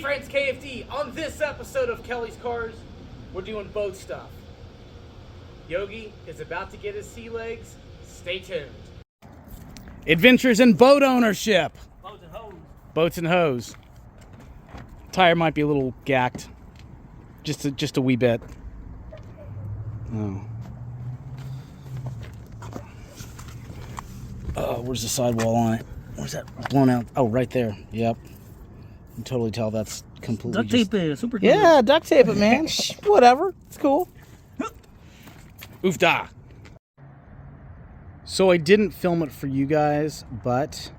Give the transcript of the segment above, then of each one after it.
Hey friends, KFD. On this episode of Kelly's Cars, we're doing boat stuff. Yogi is about to get his sea legs. Stay tuned. Adventures in boat ownership. Boats and hose. Boats and hose. Tire might be a little gacked. Just a wee bit. Oh, where's the sidewall on it? Where's that blown out? Oh, right there. Yep. You can totally tell that's completely Duct tape it, super glue. Yeah, duct tape it, man. Whatever. It's cool. Oofda. So I didn't film it for you guys, but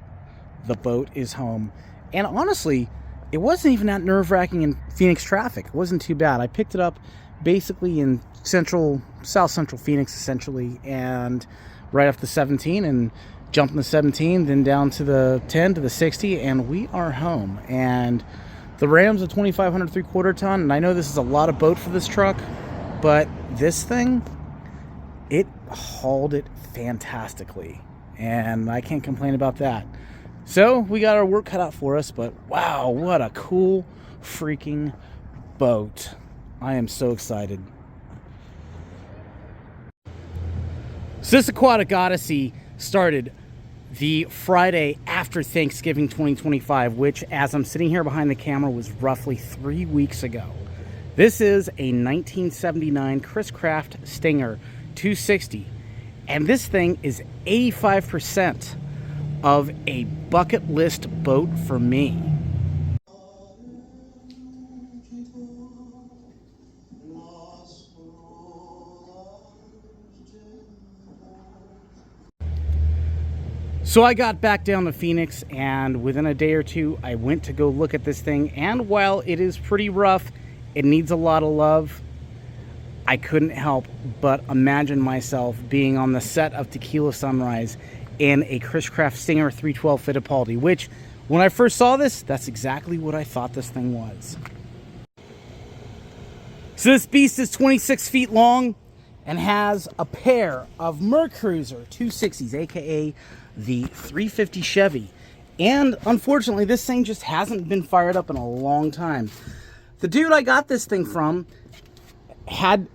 the boat is home. And honestly, it wasn't even that nerve-wracking in Phoenix traffic. It wasn't too bad. I picked it up basically in south central Phoenix, essentially, and right off the 17 and jumped in the 17, then down to the 10 to the 60, and we are home. And the Ram's a 2,500 3/4 ton, and I know this is a lot of boat for this truck, but this thing, it hauled it fantastically, and I can't complain about that. So we got our work cut out for us, but wow, what a cool freaking boat. I am so excited. So this Aquatic Odyssey started the Friday after Thanksgiving 2025, which, as I'm sitting here behind the camera, was roughly 3 weeks ago. This is a 1979 Chris Craft Stinger 260, and this thing is 85% of a bucket list boat for me. So I got back down to Phoenix, and within a day or two, I went to go look at this thing, and while it is pretty rough, it needs a lot of love, I couldn't help but imagine myself being on the set of Tequila Sunrise in a Chris Craft Stinger 312 Fittipaldi, which, when I first saw this, that's exactly what I thought this thing was. So this beast is 26 feet long and has a pair of Mercruiser 260s, aka the 350 Chevy. And unfortunately, this thing just hasn't been fired up in a long time. The dude I got this thing from had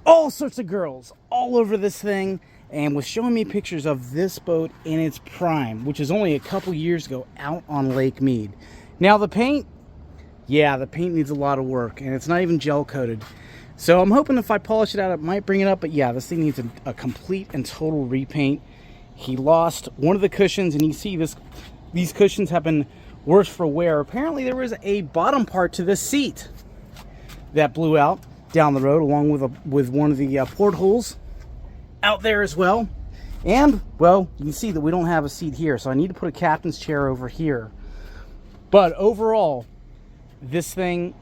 all sorts of girls all over this thing and was showing me pictures of this boat in its prime, which is only a couple years ago out on Lake Mead. Now the paint, yeah, the paint needs a lot of work, and it's not even gel coated. So I'm hoping if I polish it out, it might bring it up. But yeah, this thing needs a complete and total repaint. He lost one of the cushions, and you see these cushions have been worse for wear. Apparently there was a bottom part to this seat that blew out down the road, along with one of the portholes out there as well. And, well, you can see that we don't have a seat here, so I need to put a captain's chair over here. But overall, this thing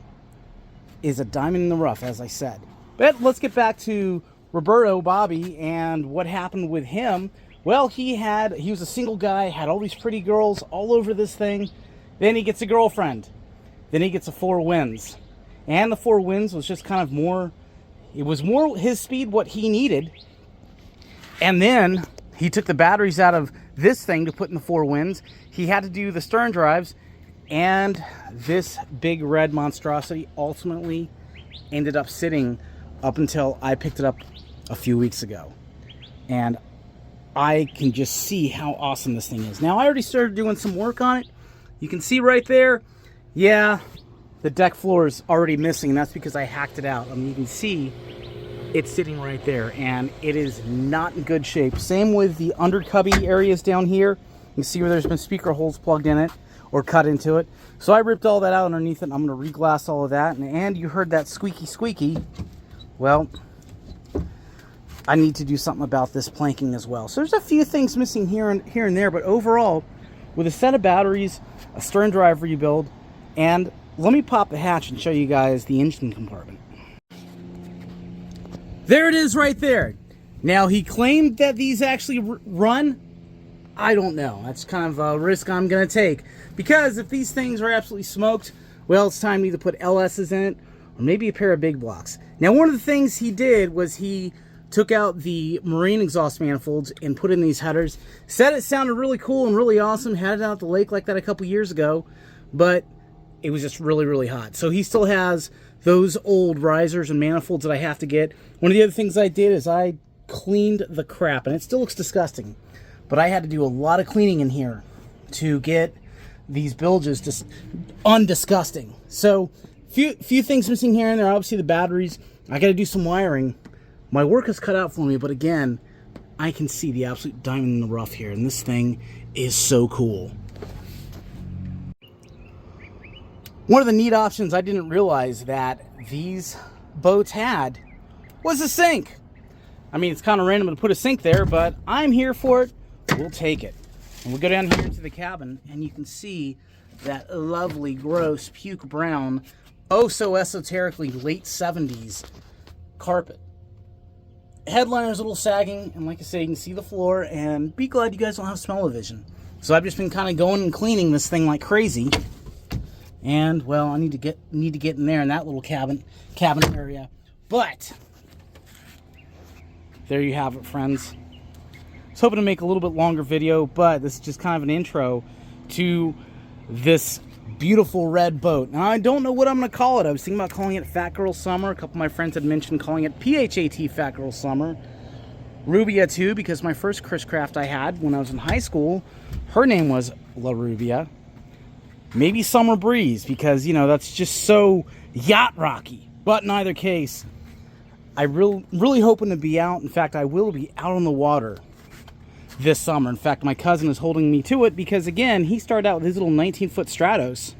is a diamond in the rough, as I said. But let's get back to Roberto Bobby and what happened with him. Well, he was a single guy, had all these pretty girls all over this thing. Then he gets a girlfriend. Then he gets a Four Winds. And the Four Winds was just kind of more, it was more his speed, what he needed. And then he took the batteries out of this thing to put in the Four Winds. He had to do the stern drives, and this big red monstrosity ultimately ended up sitting up until I picked it up a few weeks ago. And I can just see how awesome this thing is. Now, I already started doing some work on it. You can see right there, yeah, the deck floor is already missing, and that's because I hacked it out. I mean, you can see it's sitting right there, and it is not in good shape. Same with the under cubby areas down here. You can see where there's been speaker holes plugged in it or cut into it. So I ripped all that out underneath it, and I'm going to reglass all of that. And you heard that squeaky squeaky. Well, I need to do something about this planking as well. So there's a few things missing here and there, but overall, with a set of batteries, a stern drive rebuild, and let me pop the hatch and show you guys the engine compartment. There it is right there. Now, he claimed that these actually run. I don't know. That's kind of a risk I'm going to take, because if these things are absolutely smoked, well, it's time to either put LS's in it or maybe a pair of big blocks. Now, one of the things he did was he took out the marine exhaust manifolds and put in these headers. Said it sounded really cool and really awesome. Had it out at the lake like that a couple years ago, but it was just really, really hot. So he still has those old risers and manifolds that I have to get. One of the other things I did is I cleaned the crap, and it still looks disgusting, but I had to do a lot of cleaning in here to get these bilges just undisgusting. So few things missing here and there. Obviously the batteries, I got to do some wiring. My work is cut out for me, but again, I can see the absolute diamond in the rough here, and this thing is so cool. One of the neat options I didn't realize that these boats had was a sink. I mean, it's kind of random to put a sink there, but I'm here for it. We'll take it. And we go down here into the cabin, and you can see that lovely, gross, puke brown, oh so esoterically late 70s carpet. Headliner's a little sagging, and like I said, you can see the floor, and be glad you guys don't have smell-o-vision. So I've just been kind of going and cleaning this thing like crazy. And, well, I need to get in there in that little cabin area. But there you have it, friends. I was hoping to make a little bit longer video, but this is just kind of an intro to this beautiful red boat. Now, I don't know what I'm going to call it. I was thinking about calling it Fat Girl Summer. A couple of my friends had mentioned calling it PHAT Fat Girl Summer. Rubia, too, because my first Chris Craft I had when I was in high school, her name was La Rubia. Maybe Summer Breeze, because, you know, that's just so yacht rocky. But in either case, I'm really hoping to be out. In fact, I will be out on the water this summer. In fact, my cousin is holding me to it because, again, he started out with his little 19-foot Stratos.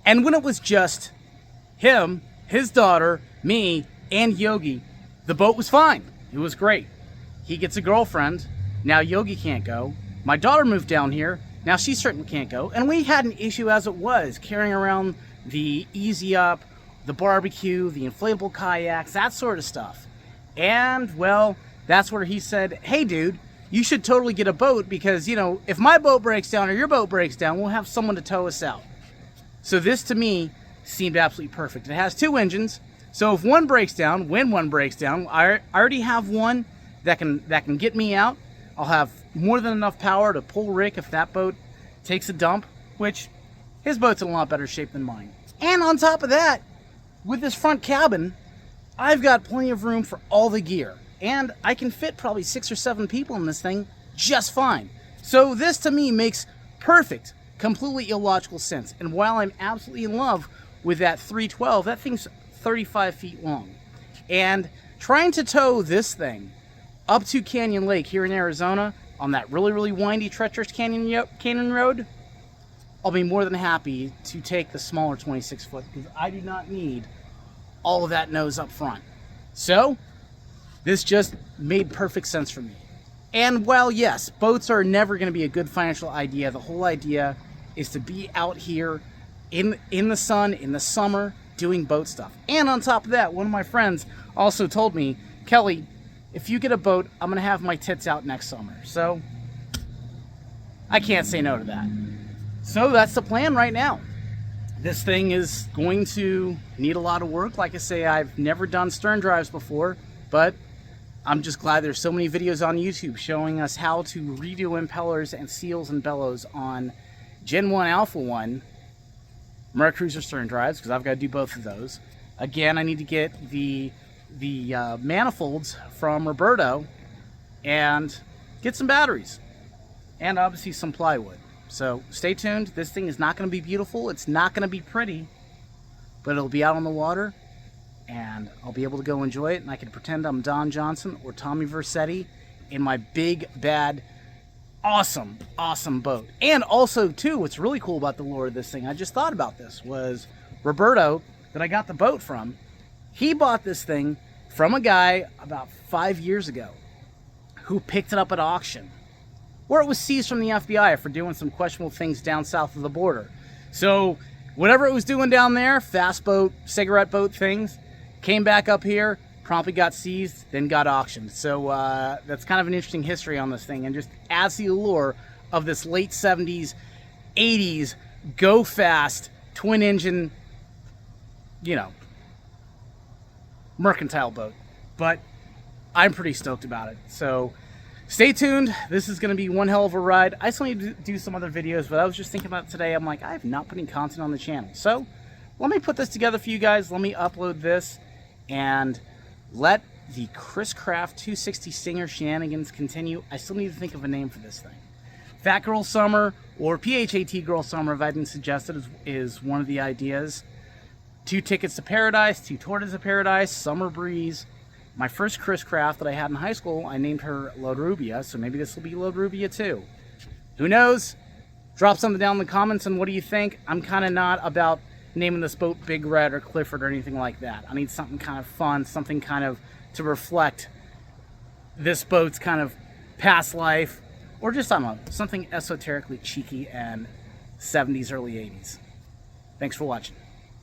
And when it was just him, his daughter, me, and Yogi, the boat was fine. It was great. He gets a girlfriend. Now Yogi can't go. My daughter moved down here. Now she certainly can't go. And we had an issue as it was, carrying around the Easy Up, the barbecue, the inflatable kayaks, that sort of stuff. And, well, that's where he said, hey, dude, you should totally get a boat because, you know, if my boat breaks down or your boat breaks down, we'll have someone to tow us out. So this, to me, seemed absolutely perfect. It has 2 engines. So if one breaks down, when one breaks down, I already have one that can get me out. I'll have more than enough power to pull Rick if that boat takes a dump, which his boat's in a lot better shape than mine. And on top of that, with this front cabin, I've got plenty of room for all the gear. And I can fit probably 6 or 7 people in this thing just fine. So this, to me, makes perfect, completely illogical sense. And while I'm absolutely in love with that 312, that thing's 35 feet long. And trying to tow this thing up to Canyon Lake here in Arizona on that really, really windy, treacherous canyon road, I'll be more than happy to take the smaller 26-foot because I do not need all of that nose up front. So this just made perfect sense for me. And while, yes, boats are never going to be a good financial idea, the whole idea is to be out here in the sun, in the summer, doing boat stuff. And on top of that, one of my friends also told me, Kelly, if you get a boat, I'm going to have my tits out next summer. So I can't say no to that. So that's the plan right now. This thing is going to need a lot of work. Like I say, I've never done stern drives before, but I'm just glad there's so many videos on YouTube showing us how to redo impellers and seals and bellows on Gen 1 Alpha 1 Mercruiser stern drives, because I've got to do both of those. Again, I need to get the manifolds from Roberto and get some batteries and obviously some plywood. So stay tuned. This thing is not going to be beautiful. It's not going to be pretty, but it'll be out on the water and I'll be able to go enjoy it. And I can pretend I'm Don Johnson or Tommy Vercetti in my big, bad, awesome, awesome boat. And also, too, what's really cool about the lure of this thing, I just thought about this, was Roberto, that I got the boat from, he bought this thing from a guy about 5 years ago who picked it up at auction, where it was seized from the FBI for doing some questionable things down south of the border. So whatever it was doing down there, fast boat, cigarette boat things, came back up here, promptly got seized, then got auctioned. So that's kind of an interesting history on this thing and just adds the allure of this late 70s, 80s, go fast, twin engine, you know, mercantile boat. But I'm pretty stoked about it. So Stay tuned. This is going to be one hell of a ride. I still need to do some other videos, but I was just thinking about it today. I'm like, I have not put any content on the channel. So let me put this together for you guys. Let me upload this and let the Chris Craft 260 Stinger shenanigans continue. I still need to think of a name for this thing. Fat Girl Summer or PHAT Girl Summer, if I've been suggested, is one of the ideas. 2 Tickets to Paradise, 2 Tortas to Paradise, Summer Breeze. My first Chris Craft that I had in high school, I named her Lodrubia, so maybe this will be Lodrubia too. Who knows? Drop something down in the comments and what do you think? I'm kind of not about naming this boat Big Red or Clifford or anything like that. I need something kind of fun, something kind of to reflect this boat's kind of past life, or just, I don't know, something esoterically cheeky and 70s, early 80s. Thanks for watching.